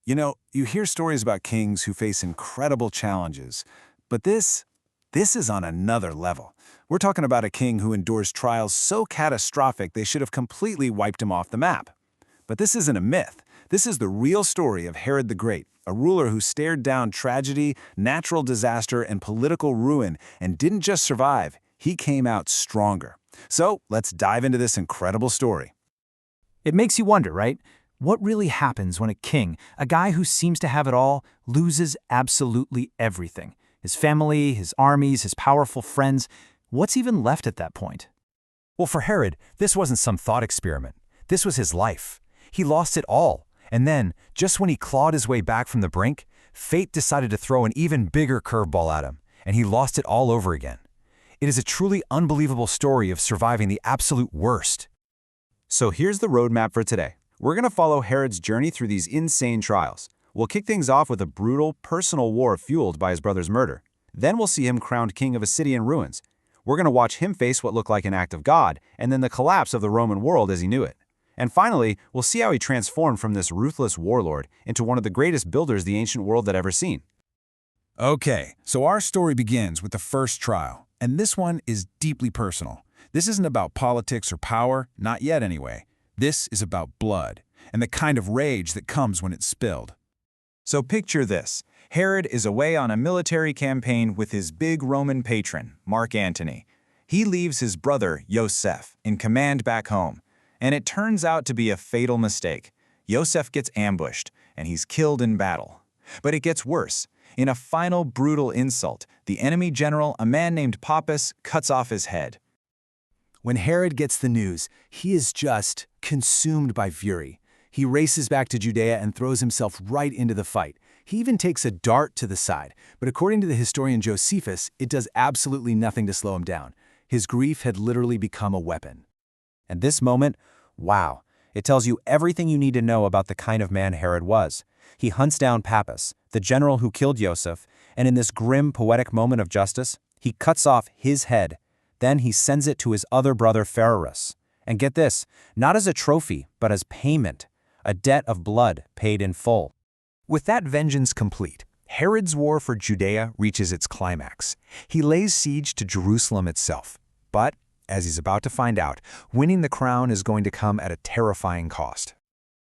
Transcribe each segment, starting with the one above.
You know, you hear stories about kings who face incredible challenges, but this is on another level. We're talking about a king who endures trials so catastrophic they should have completely wiped him off the map. But this isn't a myth. This is the real story of Herod the Great, a ruler who stared down tragedy, natural disaster, and political ruin and didn't just survive, he came out stronger. So let's dive into this incredible story. It makes you wonder, right? What really happens when a king, a guy who seems to have it all, loses absolutely everything? His family, his armies, his powerful friends. What's even left at that point? Well, for Herod, this wasn't some thought experiment. This was his life. He lost it all. And then, just when he clawed his way back from the brink, fate decided to throw an even bigger curveball at him, and he lost it all over again. It is a truly unbelievable story of surviving the absolute worst. So here's the roadmap for today. We're going to follow Herod's journey through these insane trials. We'll kick things off with a brutal, personal war fueled by his brother's murder. Then we'll see him crowned king of a city in ruins. We're going to watch him face what looked like an act of God, and then the collapse of the Roman world as he knew it. And finally, we'll see how he transformed from this ruthless warlord into one of the greatest builders the ancient world had ever seen. Okay, so our story begins with the first trial, and this one is deeply personal. This isn't about politics or power, not yet anyway. This is about blood, and the kind of rage that comes when it's spilled. So picture this. Herod is away on a military campaign with his big Roman patron, Mark Antony. He leaves his brother, Joseph, in command back home. And it turns out to be a fatal mistake. Joseph gets ambushed, and he's killed in battle. But it gets worse. In a final brutal insult, the enemy general, a man named Pappus, cuts off his head. When Herod gets the news, he is just consumed by fury. He races back to Judea and throws himself right into the fight. He even takes a dart to the side, but according to the historian Josephus, it does absolutely nothing to slow him down. His grief had literally become a weapon. And this moment, wow, it tells you everything you need to know about the kind of man Herod was. He hunts down Pappus, the general who killed Joseph, and in this grim, poetic moment of justice, he cuts off his head. Then he sends it to his other brother Pharoras. And get this, not as a trophy, but as payment, a debt of blood paid in full. With that vengeance complete, Herod's war for Judea reaches its climax. He lays siege to Jerusalem itself. But, as he's about to find out, winning the crown is going to come at a terrifying cost.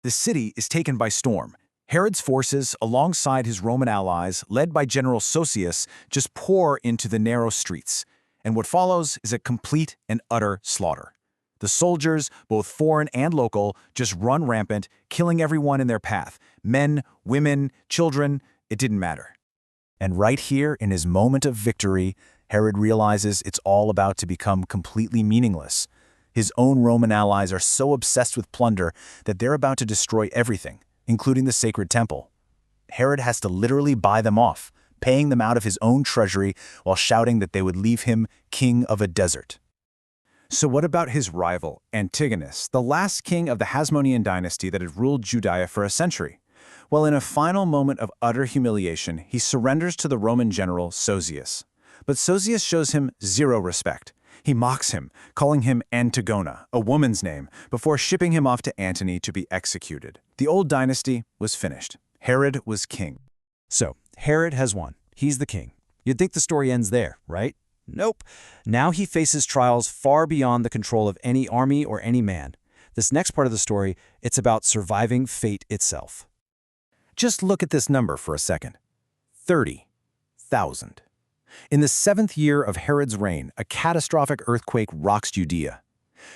The city is taken by storm. Herod's forces, alongside his Roman allies, led by General Sosius, just pour into the narrow streets. And what follows is a complete and utter slaughter. The soldiers, both foreign and local, just run rampant, killing everyone in their path. Men, women, children, it didn't matter. And right here, in his moment of victory, Herod realizes it's all about to become completely meaningless. His own Roman allies are so obsessed with plunder that they're about to destroy everything, including the sacred temple. Herod has to literally buy them off, paying them out of his own treasury while shouting that they would leave him king of a desert. So what about his rival, Antigonus, the last king of the Hasmonean dynasty that had ruled Judea for a century? Well, in a final moment of utter humiliation, he surrenders to the Roman general Sosius. But Sosius shows him zero respect. He mocks him, calling him Antigona, a woman's name, before shipping him off to Antony to be executed. The old dynasty was finished. Herod was king. So, Herod has won. He's the king. You'd think the story ends there, right? Nope. Now he faces trials far beyond the control of any army or any man. This next part of the story, it's about surviving fate itself. Just look at this number for a second. 30,000. In the 7th year of Herod's reign, a catastrophic earthquake rocks Judea.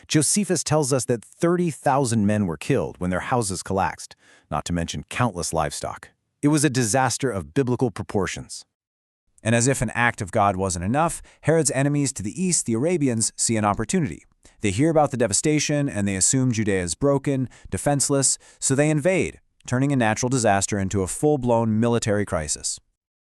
Josephus tells us that 30,000 men were killed when their houses collapsed, not to mention countless livestock. It was a disaster of biblical proportions. And as if an act of God wasn't enough, Herod's enemies to the east, the Arabians, see an opportunity. They hear about the devastation and they assume Judea is broken, defenseless, so they invade, turning a natural disaster into a full-blown military crisis.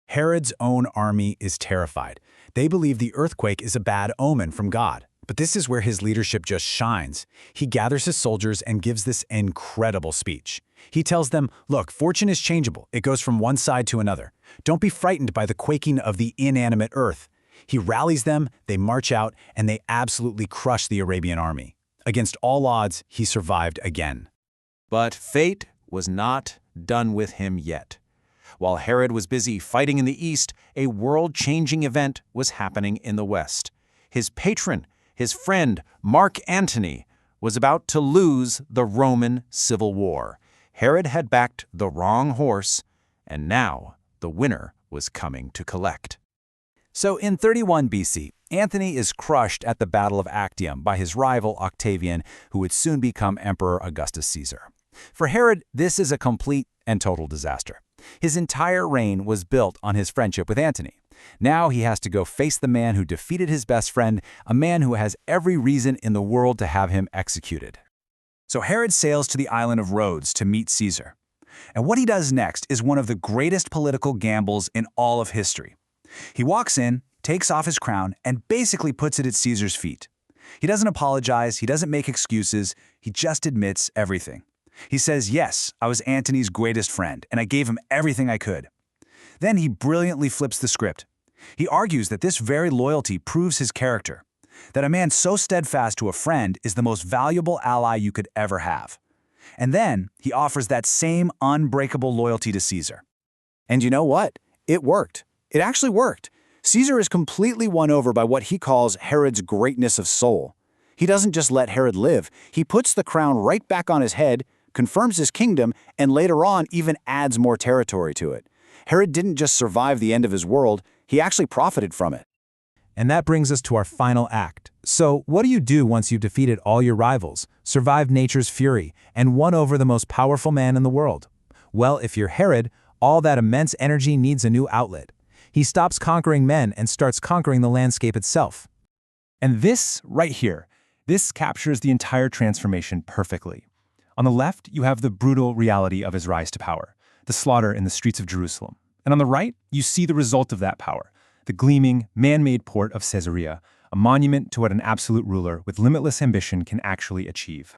Herod's own army is terrified. They believe the earthquake is a bad omen from God. But this is where his leadership just shines. He gathers his soldiers and gives this incredible speech. He tells them, look, fortune is changeable. It goes from one side to another. Don't be frightened by the quaking of the inanimate earth. He rallies them, they march out, and they absolutely crush the Arabian army. Against all odds, he survived again. But fate was not done with him yet. While Herod was busy fighting in the east, a world-changing event was happening in the west. His patron, his friend, Mark Antony, was about to lose the Roman Civil War. Herod had backed the wrong horse, and now the winner was coming to collect. So in 31 BC, Antony is crushed at the Battle of Actium by his rival Octavian, who would soon become Emperor Augustus Caesar. For Herod, this is a complete and total disaster. His entire reign was built on his friendship with Antony. Now he has to go face the man who defeated his best friend, a man who has every reason in the world to have him executed. So Herod sails to the island of Rhodes to meet Caesar. And what he does next is one of the greatest political gambles in all of history. He walks in, takes off his crown, and basically puts it at Caesar's feet. He doesn't apologize, he doesn't make excuses, he just admits everything. He says, yes, I was Antony's greatest friend, and I gave him everything I could. Then he brilliantly flips the script. He argues that this very loyalty proves his character, that a man so steadfast to a friend is the most valuable ally you could ever have. And then he offers that same unbreakable loyalty to Caesar. And you know what? It worked. It actually worked. Caesar is completely won over by what he calls Herod's greatness of soul. He doesn't just let Herod live. He puts the crown right back on his head, confirms his kingdom, and later on even adds more territory to it. Herod didn't just survive the end of his world, he actually profited from it. And that brings us to our final act. So, what do you do once you've defeated all your rivals, survived nature's fury, and won over the most powerful man in the world? Well, if you're Herod, all that immense energy needs a new outlet. He stops conquering men and starts conquering the landscape itself. And this, right here, this captures the entire transformation perfectly. On the left, you have the brutal reality of his rise to power, the slaughter in the streets of Jerusalem. And on the right, you see the result of that power, the gleaming, man-made port of Caesarea, a monument to what an absolute ruler with limitless ambition can actually achieve.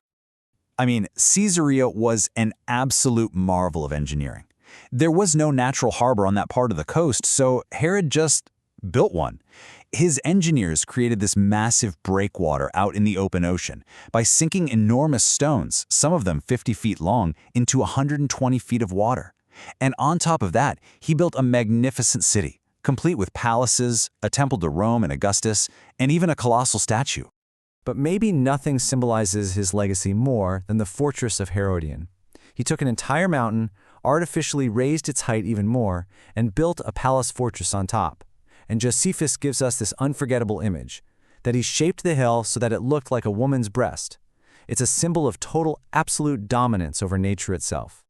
I mean, Caesarea was an absolute marvel of engineering. There was no natural harbor on that part of the coast, so Herod just built one. His engineers created this massive breakwater out in the open ocean by sinking enormous stones, some of them 50 feet long, into 120 feet of water. And on top of that, he built a magnificent city, complete with palaces, a temple to Rome and Augustus, and even a colossal statue. But maybe nothing symbolizes his legacy more than the fortress of Herodion. He took an entire mountain, artificially raised its height even more, and built a palace fortress on top. And Josephus gives us this unforgettable image, that he shaped the hill so that it looked like a woman's breast. It's a symbol of total, absolute dominance over nature itself.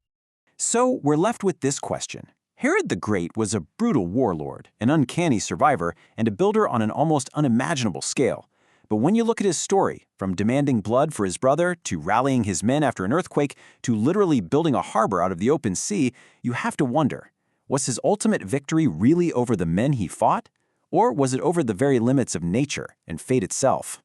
So we're left with this question. Herod the Great was a brutal warlord, an uncanny survivor, and a builder on an almost unimaginable scale. But when you look at his story, from demanding blood for his brother, to rallying his men after an earthquake, to literally building a harbor out of the open sea, you have to wonder, was his ultimate victory really over the men he fought? Or was it over the very limits of nature and fate itself?